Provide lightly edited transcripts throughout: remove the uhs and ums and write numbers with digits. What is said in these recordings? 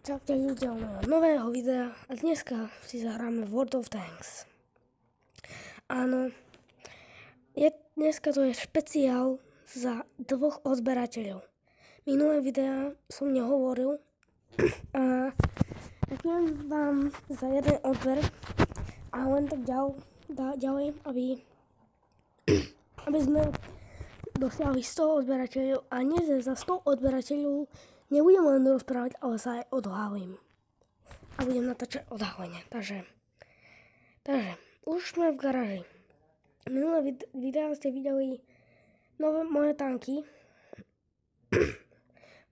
Čaute ľudia u mojho nového videa a dneska si zahráme World of Tanks. Áno, dneska to je špeciál za dvoch odberateľov. Minulé videa som nehovoril a ďakujem vám za jeden odber a len tak ďalej, aby sme dosiahli 100 odberateľov a nie za 100 odberateľov nebudem len rozprávať, ale sa aj odhalím. A budem natáčať odhalenie. Takže už sme v garáži. Minulé videa ste videli nové moje tanky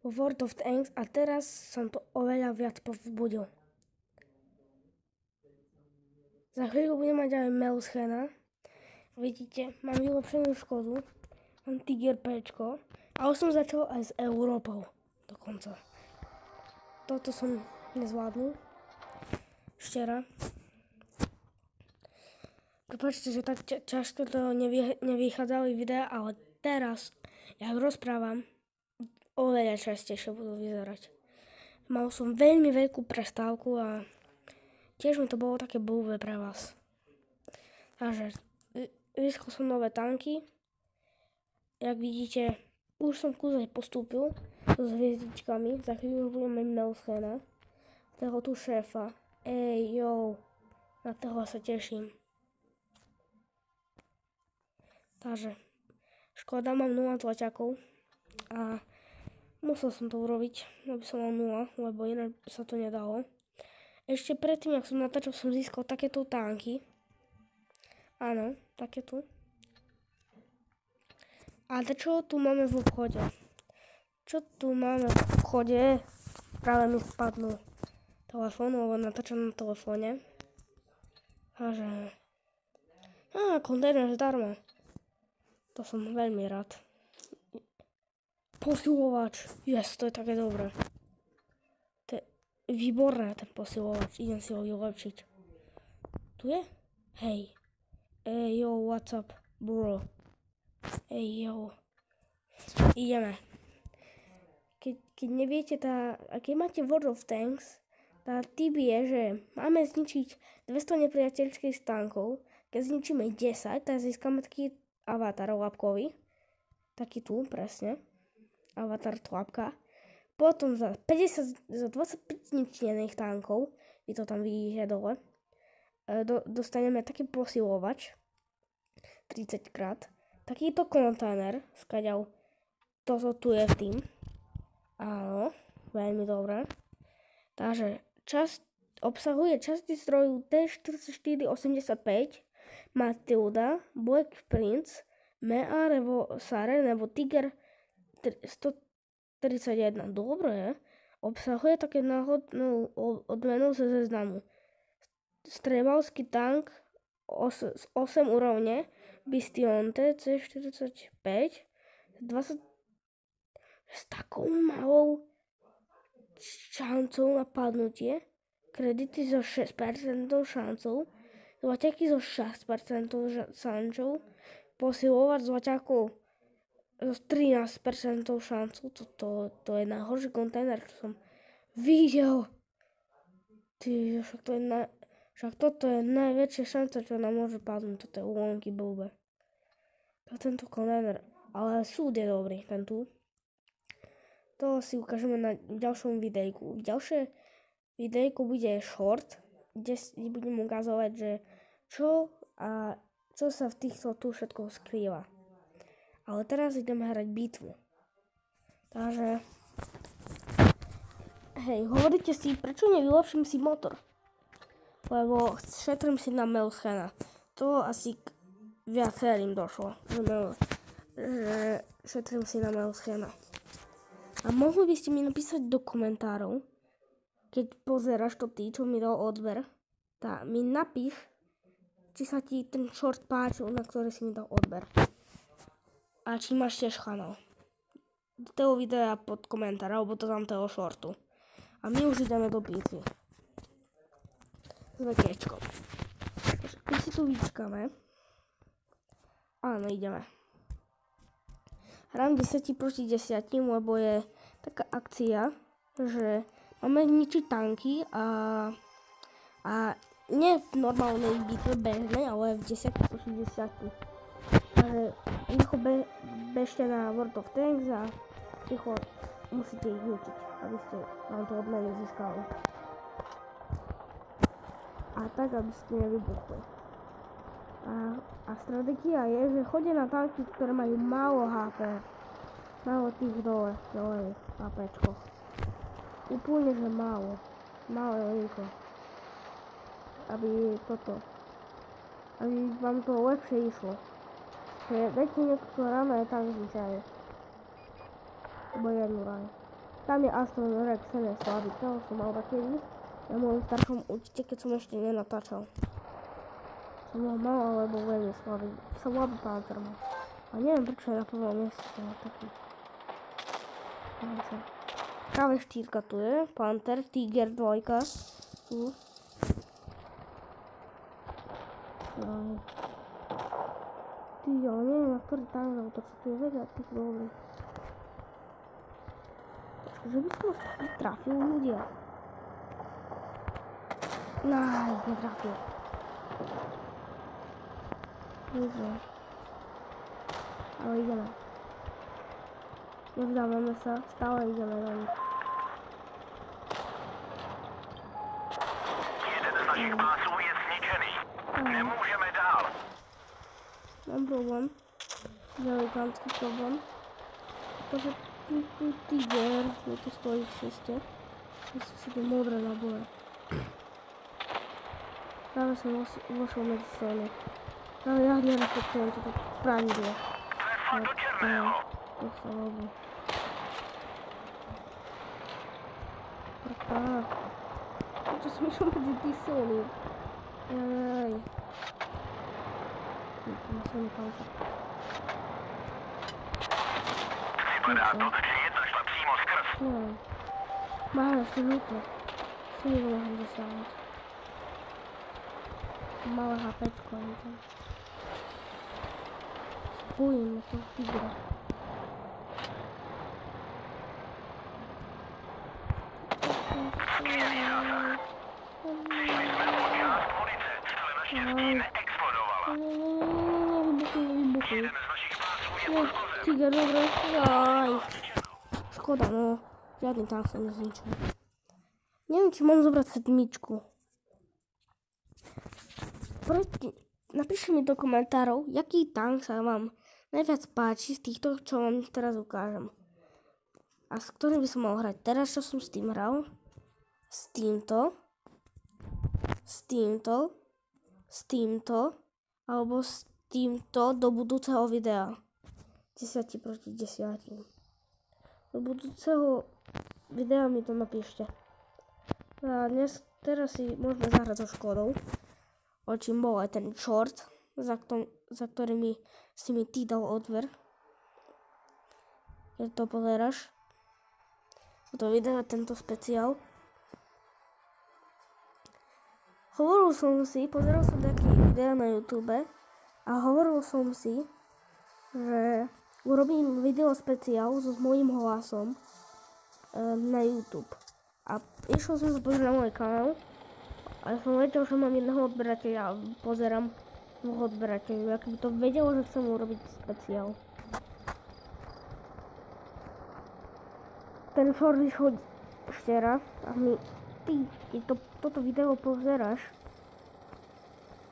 vo World of Tanks a teraz som to oveľa viac povzbudil. Za chvíľu budem mať aj Melschena. Vidíte, mám vylepšenú Škodu, mám Tiger Pčko a už som začal aj s Európou. Dokonca. Toto som nezvládnu. Včera. Prepáčte, že tak ťažko to nevychádzali videa, ale teraz ja rozprávam oveľa častejšie budú vyzerať. Mal som veľmi veľkú prestávku a tiež mi to bolo také blúvé pre vás. Takže vyskol som nové tanky. Jak vidíte, už som kúzaj postúpil s hviezdičkami, za chvíľu už budem mať Melschena, toho tu šéfa. Na toho sa teším. Takže, Škoda, mám 0 tlaťakov a musel som to urobiť, aby som mal 0, lebo inak sa to nedalo. Ešte predtým, ak som natáčal, som získal takéto tanky. Áno, takéto. A čo tu máme v obchode? Práve mi spadnú telefón, lebo natáčam na telefóne. Takže... kontejner zdarma. To som veľmi rád. Posilovač. Yes, to je také dobré. To je výborné, ten posilovač. Idem si ho vylepšiť. Tu je? Hej. What's up, bro? Ideme. Keď neviete, keď máte World of Tanks, tá tip je, že máme zničiť 200 nepriateľských stánkov. Keď zničíme 10, tak získame taký avatar labkový. Taký tu, presne. Avatar tlapka. Potom za 25 zničených tánkov, vy to tam vidíte dole, dostaneme taký posilovač 30 krát. Takýto kontajner, skaďal toto tu je v tým. Áno, veľmi dobré. Takže obsahuje časti zdroju T-4485, Matilda, Black Prince, Mea Sare nebo Tiger 131. Dobre, obsahuje také náhodnú odmenu ze záznamu. Strebalský tank z 8 úrovne, Bistionte C45 s takou malou šancou na padnutie, kredity so 6% šancou, zlaťaky so 6% šancou, posilovač zlaťakov so 13% šancou. To je najhorší kontajner, čo som videl. Však toto je najväčšia šanca, čo nám môže padnúť. Toto je úlomky blbé. Tento kontajner. Ale súd je dobrý, ten tu. To si ukážeme na ďalšom videjku. Ďalšie videjko bude short, kde budem ukazovať, že čo sa v týchto tu všetko skrýva. Ale teraz ideme hrať bitvu. Takže... hovoríte si, prečo nevylepším si motor? Lebo šetrím si na Melschena. To asi k viacerým došlo, že šetrím si na Melschena. A mohli by ste mi napísať do komentárov, keď pozeráš to ty, čo mi dal odber, tak mi napíš, či sa ti ten short páčil, na ktorý si mi dal odber. A či máš tiež kanál. Do toho videa pod komentár, alebo to tam toho shortu. A my už ideme do bitvy. S VKčkom. My si tu vyčkáme. Áno, ideme. Hrám 10 proti 10, lebo je taká akcia, že Máme ničiť tanky a nie v normálnej bitve bežnej, ale v 10 proti 10. Takže rýchlo bežte na World of Tanks a rýchlo musíte ich ničiť, aby ste vám to odmeny získali. A tak, aby ste nevybuchli. A stratégia je, že chodia na tanky, ktoré majú málo HP. Málo tých dole HPčkoch. Úplne, že málo. Málo linko. Aby vám to lepšie išlo. Dajte niekto ráno je tank zničaný. Lebo jednu ráno. Tam je Aston Rex, ten je slabý, toho som mal takedy. Na mojom staršom účte, keď som ešte nenatáčal. Som ho mal, alebo veľmi slabý. Slabý Panther mal. A neviem prečo je na prvom mieste taký. Práve štírka tu je, Panther, Tiger 2. Tu. Ty, ale neviem, na ktorý tank zautočí, tu je veľa tých dobrých. Že by som trafil ľudia. Netrafil. Niečo. Ale ideme. Nevzdávame sa, stále ideme na nich. Jeden z našich pásů je zničený. Nemůžeme dál. Mám problém. Velikánský problém. Protože tu Tiger, je to stojí v ceste. Myslím si to modré nabore. Práve som vošiel medzi strany. Práve ja nereflektujem toto prandie. Trefil do černého. To sa robí. Prečo som išiel medzi písony? Jaj. Musím Panther. Vypadá to, že jedna šla přímo skrz. Nie. Máme ešte žlúto. Si nemohli dosiahnuť. Malé HPčko ani tam. Spojíme to Tigra. Skvělý zásah. Přišli jsme o část munice, ale naštěstí neexplodovala. Nevybuchuj. Jeden z našich pásů je poškozen. Tiger, dobre. Jaj. Škoda, no. Žiadny tank sa nezničil. Neviem, či mám zobrať sedmičku. Napíšte mi do komentárov, jaký tank sa vám najviac páči z týchto, čo vám teraz ukážem. A s ktorým by som mal hrať. Teraz, čo som s tým hral, s týmto, alebo s týmto do budúceho videa. 10 proti 10. Do budúceho videa mi to napíšte. A teraz si môžeme zahrať so Škodou. O čím bol aj ten short, za ktorými si mi ty dal odber. Keď to pozeráš. Toto video, tento speciál. Pozeral som taký video na YouTube a hovoril som si, že urobím video speciál s mojím hlasom na YouTube. A išiel som sa pozrieť na môj kanál. Ale som vedel, že mám jedného odberateľa a pozerám dvoch odberateľov. Ak by to vedelo, že chcem urobiť speciál. Ten short vyšiel včera a ty, keď toto video pozeráš,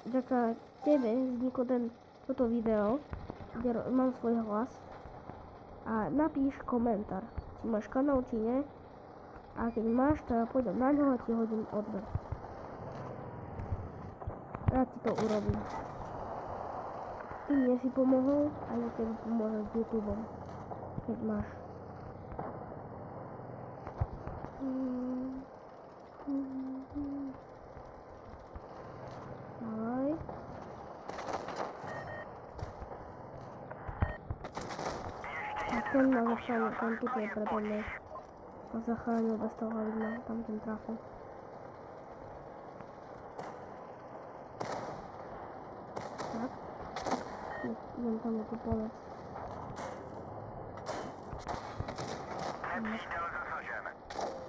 vďaka tebe vzniklo toto video, kde mám svoj hlas a napíš komentár, či máš kanál, či nie. A keď máš, to ja pôjdem na ňo a ti hodím odber. Ja ti to urobím. Ty mne si pomohol a ja tebe pomôžem s YouTubeom. Keď máš. Ahoj. A ten ma zachránil, ten tukne predo mnou. Ma zachránil bez toho, aby ma tam ten trafil. Tak. Idem tam tu pomôcť.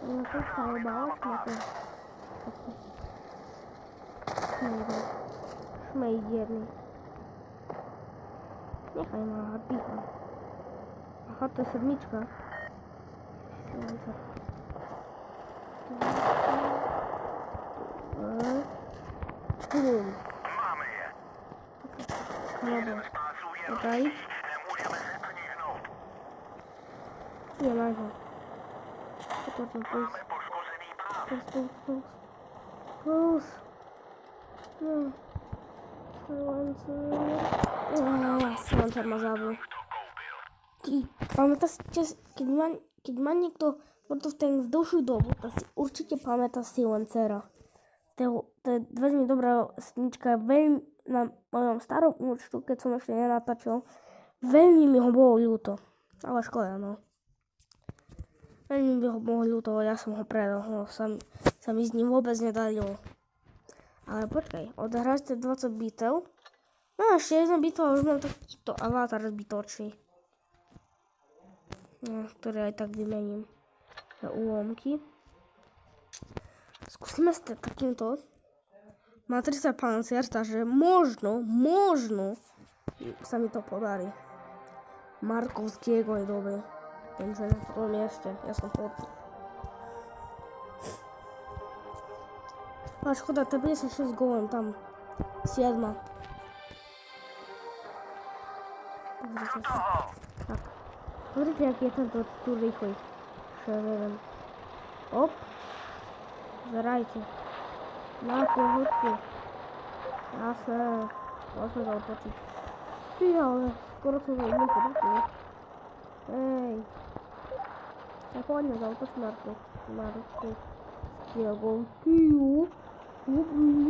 No to skalobałaś na to. Szmejdzierny. Niechaj ma picha. Aha, to sedmiczka. Bum. Máme je. Skaloba. Spásů je Okej. nemůžeme se ani hnout. Nie ma go. To co to jest? Máme poškozený pás. Plus. No. Silencer ma zabił. I pamiętacie, kiedy ma niekto w ten vzdušný dovod, tak si určite pamätá Silencera. To je veľmi dobrá snička, veľmi na mojom starom účtu, keď som ešte nenatáčal, veľmi mi ho bolo ľúto. Ale škoda, no. Veľmi mi ho bolo ľúto, ja som ho predal, no sa mi s ním vôbec nedarilo. Ale počkaj, odhrajte 20 bitev. No ešte jedna bitva, už mám takýto avatar zbytočný. No, ktorý aj tak vymením na úlomky. Skúsime s takýmto. Má 30 pancier, takže možno sa mi to podarí. Markovského je dobrý. Viem, že na prvom mieste, ja som podpíš. A škoda, to 56 golem tam. 7. Pozrite sa. Tak. Pozrite, aký je tento tu rýchly. Ševeren. Op. Zerajte. Na pohodku. Jasné. Môžeme to otočiť. Ty, ale skoro som za jednu podočil. Hej. Tak poďme za otoč Marku. Diego. Tyjo. Dobrý.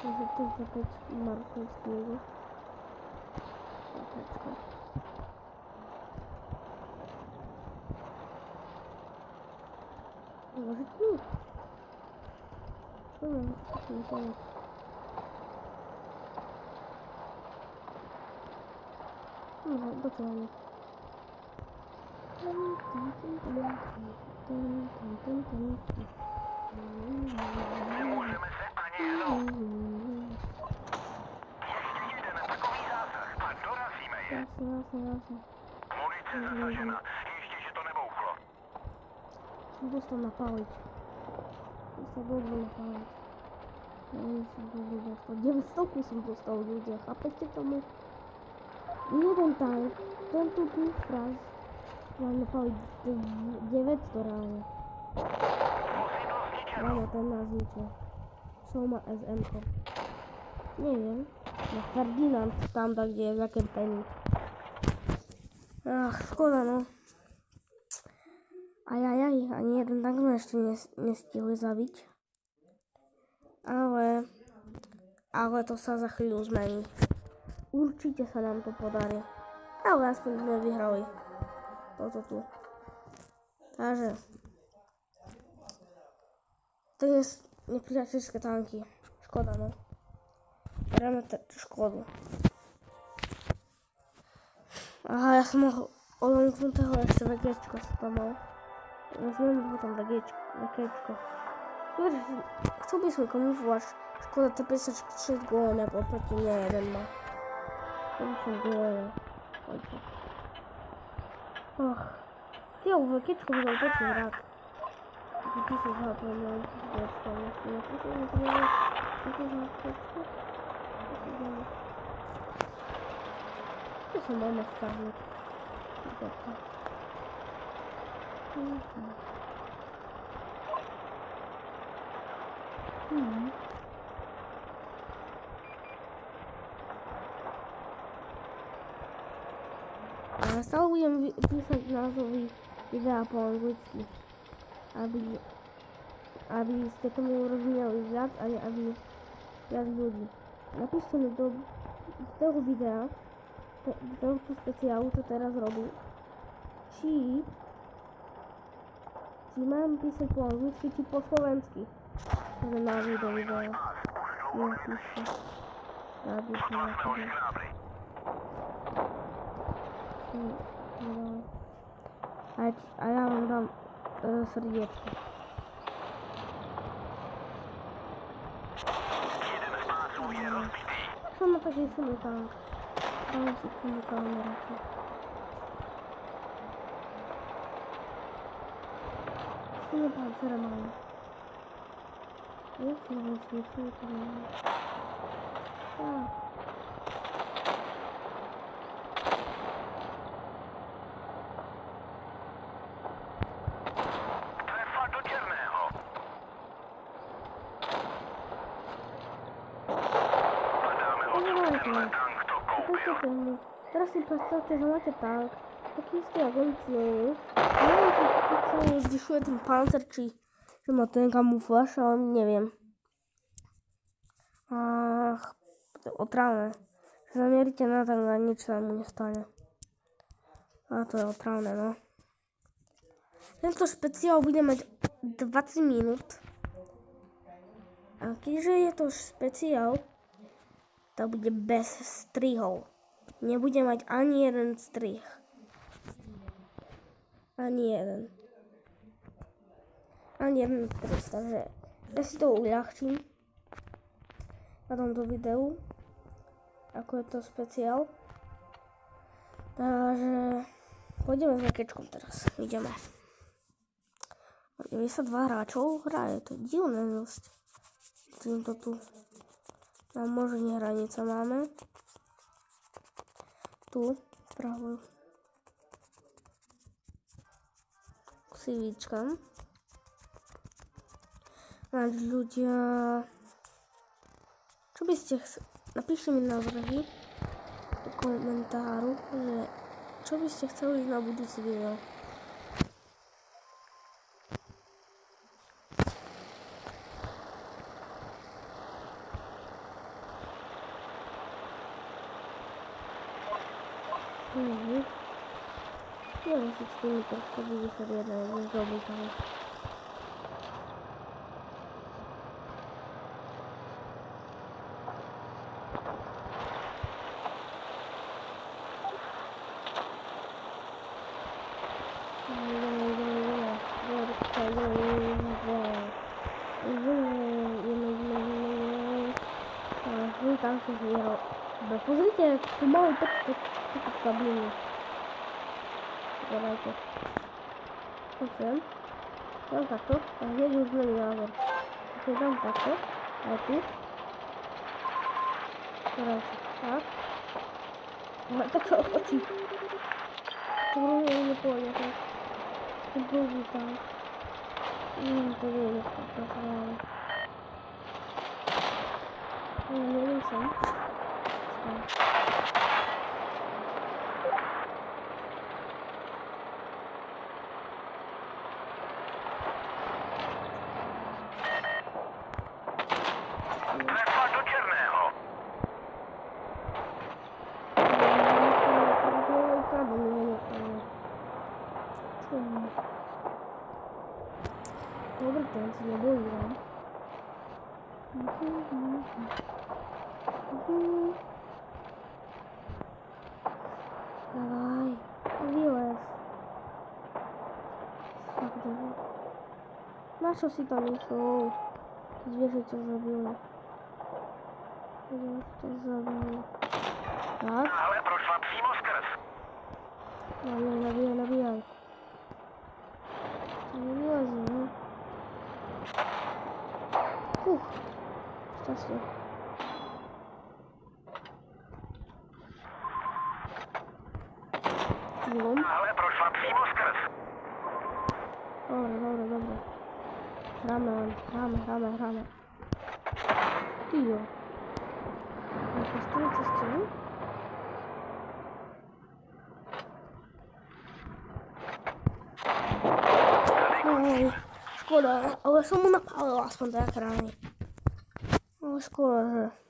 Takže to je zapäť Markovského. Zapäťka. Może tu. Co mam? Co mi pomóc? No, doceniam. Nemůžeme se ani hnout. Ještě jeden takový zásah a dorazíme je. Jasne. Munice zasažena. Ještě, že to nebouchlo. Som dostal napáliť. Dostal dobrý napáliť. Ja som dobrý dostal. 900 som dostal ľudia. Chápete tomu? Jeden tank. Tento tu fraz. Mám napáliť 900 reálne. Vozidlo zničeno. Áno, ten nás zničil. Čo má SM-ko? Neviem. Na Ferdinand tam tak, kde je zakempený. Ach, škoda no. Ajajaj, ani jeden tank sme ešte nestihli zabiť. Ale to sa za chvíľu zmení. Určite sa nám to podarí. Ale aspoň sme vyhrali. Toto tu. Takže. To je nepriateľské tanky. Škoda, no. Bereme škodu. Aha, ja som mohol odlomknutého ešte vegečko sa tam mal. Vezmeme potom vegečko. Chcel by som kamuflovať. Škoda, to 56 golem, ako proti mne jeden má. To by som golem. Poďte. Och. Ty, vegečko by som počul rád. Ty sa zhápal, to sa máme stáhnuť. Ja stále budem písať názovy videa po anglicky, aby ste tomu rozumeli viac a aby viac ľudí. Napíšte mi do toho videa, do tohto speciálu, čo teraz robím, či mám písať po anglicky, či po slovensky. To je názvy do videa. Nepíšte. Napíšte na to. A ja vám dám srdiečko. Jeden z pásů je rozbitý. Čo má taký silný tank? Dávam si k tomu kameráku. Silný pancere mám. Ja si myslím, že to mám. Tak. Trefa do černého. Hledáme odsud tenhle tank, to koupil. Teraz si predstavte, že máte tank, taký istý ako oficiálny. Neviem, či oficiálne zvyšuje ten pancer, či že má ten kamufláž, ale neviem. Ach, to je otravné. Zamierite na tank a nič sa mu nestane. A to je otravné, no. Tento špeciál bude mať 20 minút. A keďže je to špeciál, to bude bez strihov. Nebude mať ani jeden strih. Ani jeden. Ani jeden strih, takže ja si to uľahčím na tomto videu, ako je to špeciál. Takže pôjdeme s rakečkom teraz. Ideme. 92 hráčov hraje, to je divné dosť. Týmto tu na možný hranica máme. Tu, pravú. Sivička. Ľudia, čo by ste napíšte mi návrhy do komentáru, že čo by ste chceli na budúci video. Neviem si s tými trošku bude sa riadne nezdobytali. Tam sa zviero. Pozrite, tu majú takú kabínu. Dajte. Sem. Tam takto. A hneď už zmený názor. Keď tam takto. Aj tu. Teraz tak. A tak sa otočí. To druhé nepôjde tak. To druhý tam. To nie je to sa dále. Neviem sem. Trefa do černého. Dobre, ten si nebojím. Dawaj, wylez. Na co si tam išol? Zwierzę cię zabiło. Zwierzę cię zabiło. Tak? Náhle prošla přímo skrz. Nabijaj. Nie wyłazi, no. Szczęście. Náhle prošla přímo skrz. Dobra. Hramy. Tyjo. Postawię coś z tym. Oj, szkoda, ale som mu napálil aspoň tak rány. Ale škoda,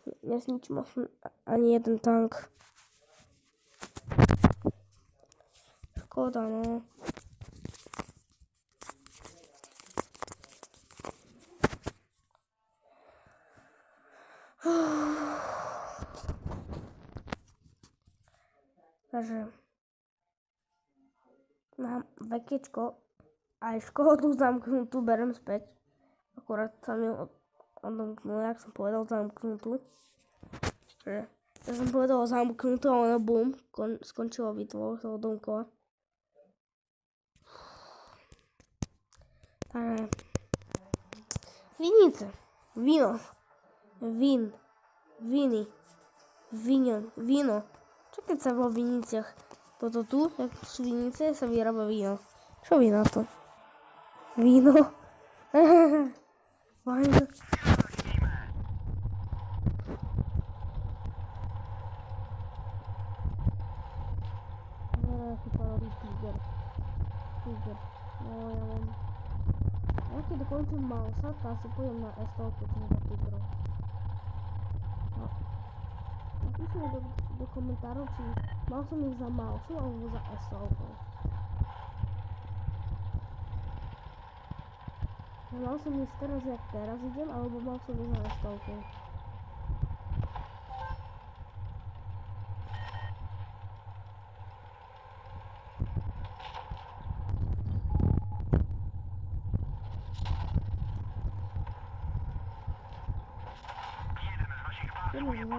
že nezničím ani jeden tank. Škoda, no. Takže mám mám vekečko, aj škodu zamknutú berem späť. Akurát sa mi odomknula, jak som povedal, zamknutú. Ja som povedal zamknutú a ono bum, skončilo vytvoľ sa odomkova. Takže vinice, víno, víno. Čo keď sa vo viniciach toto tu, tak sú vinice, sa vyrába víno. Čo vy na to? Víno? Fajn. Tiger. No ja mám... Ja keď dokončím mousa, tak si pôjdem na S-Talk, čo za tigrov. No. Napíšte mi do komentárov, či mal som ich za mousu alebo za S-Talk. Mal som ísť teraz, jak teraz idem, alebo mal som ísť na S-Talk.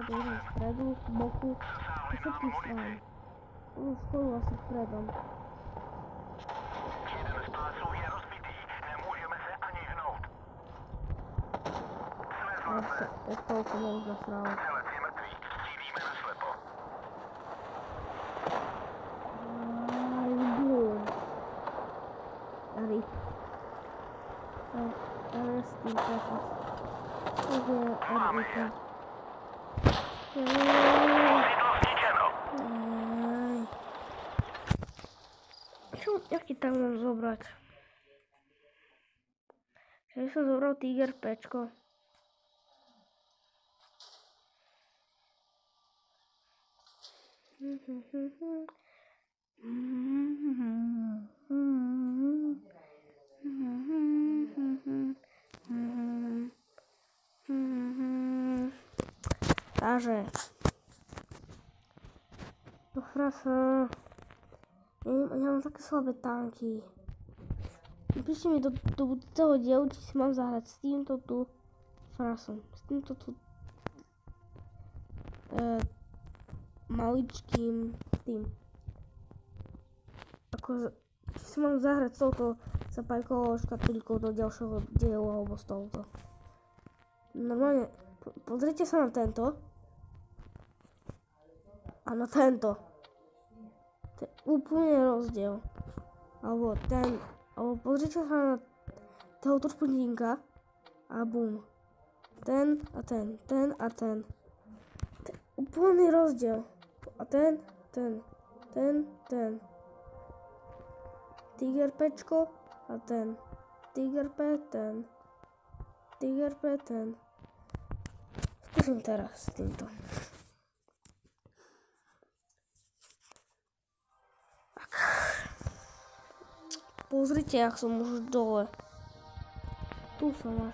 Idem vpredu, z boku, zo všetkých strán. Skoro asi vpredom. Jeden z pásů je rozbitý, nemůžeme se ani hnout. Svezla se. Je to úplně zasrálo. Střelec je mrtvý, střílíme na slepo. Rip. Rest in peace. Máme je. Vozidlo zničeno. Jaký tam mám zobrať? Ja som zobral Tiger Pčko. Takže do frasa. Ja mám také slabé tanky. Napíšte mi do toho dielu, či si mám zahrať s týmto tu frasom. S týmto tu maličkým tým. Ako, či si mám zahrať s touto zapajkovou škatulkou do ďalšieho dielu alebo s touto. Normálne, pozrite sa na tento. A na tento. To je úplne rozdiel. Alebo pozrite sa na tohoto špundínka a bum. Ten a ten, ten a ten. To je úplný rozdiel. A ten. Tiger Pčko a ten. Tiger P, ten. Tiger P, ten. Skúsim teraz s týmto. Pozrite, jak som už dole. Tu som až.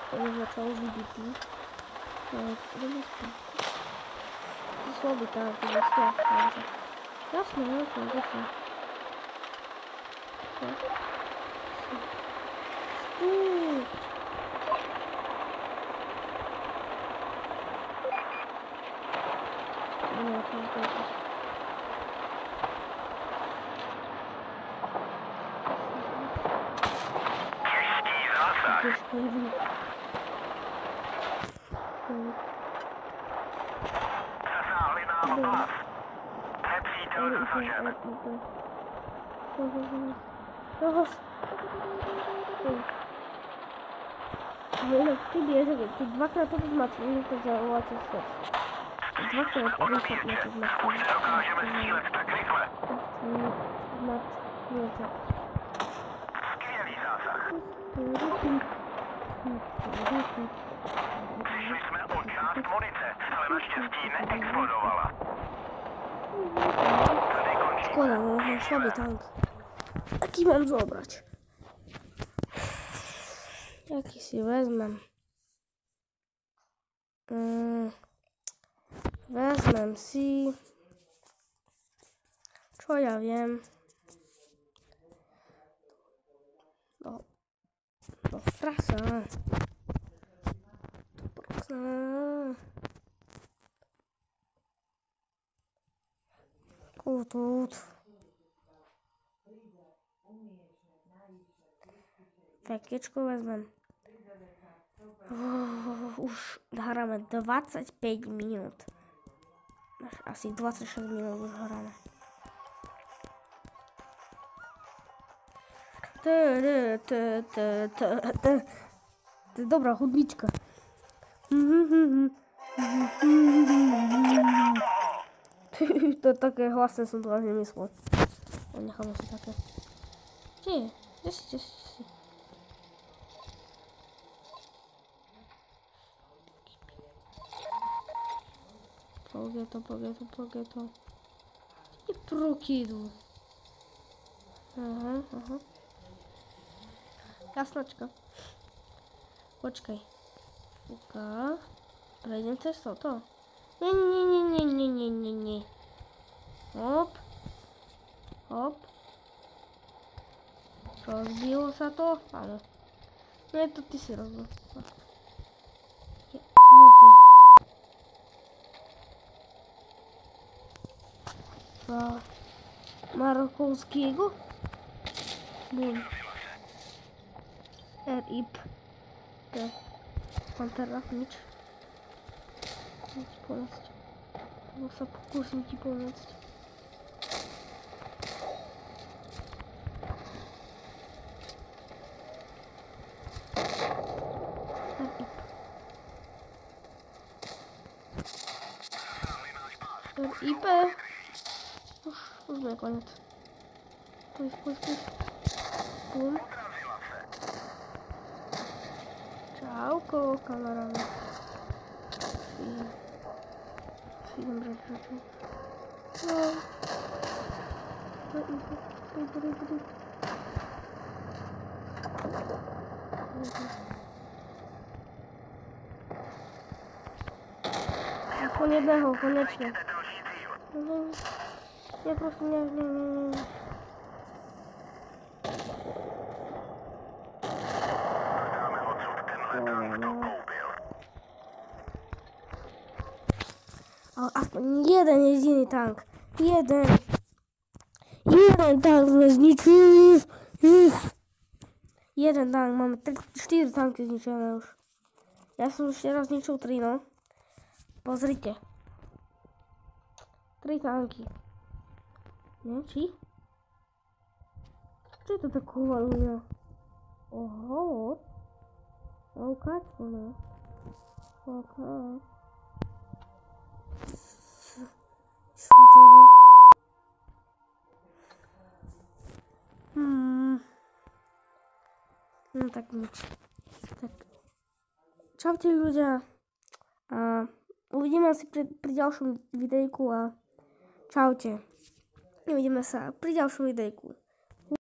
To začal vybitý. To slabý tam, to je stále. Jasne. Těžký zásah. Zasáhli nám pás. Nepřítel zasažen. Ty běžej, ty dvakrát toto zmatky, to zavolátě se. Dvakrát to zmatky. Už nedokážeme střílet tak rychle. Skvělý zásah. Přišli jsme o část munice, ale naštěstí neexplodovala. Tady končí Škoda, no mám slabý tank. Aký mám zobrať? Aký si vezmem? Vezmem si... Čo ja viem? Do frasa. Тут. Fakečku vezmem. Už hráme 25 minút. Asi 26 minút už hráme. To je dobrá hudbička. To je také hlasné, som to až nemyslel. Necháme si také. Kde je? Kde si? Pogeto. I pruky idú. Aha. Jasnočka. Počkaj. Prejdem cez toto. Nie. Hop. Rozbilo sa to? Áno. No to ty si rozbil. Jebnutý. Marokovského. Bum. RIP. Mám teraz nič. Pomôcť. Lebo sa pokúsim ti pomôcť. RIP. Už je konec. Pojď. Bum. Čauko, kamaráde. Dobrze. No. Aspoň jedného, konečne. Ja prosto nie. Ale aspoň jeden jediný tank. Jeden tank sme zničili. Jeden tank, máme 4 tanky zničené už. Ja som už teraz zničil 3, no. Pozrite. 3 tanky. Ne, či? Čo je to taková ľudia? Oho. Okáčko, no. Okáčko. Som debil. No tak nič. Tak. Čaute ľudia. A uvidíme sa pri ďalšom videjku a čaute. Uvidíme sa pri ďalšom videjku.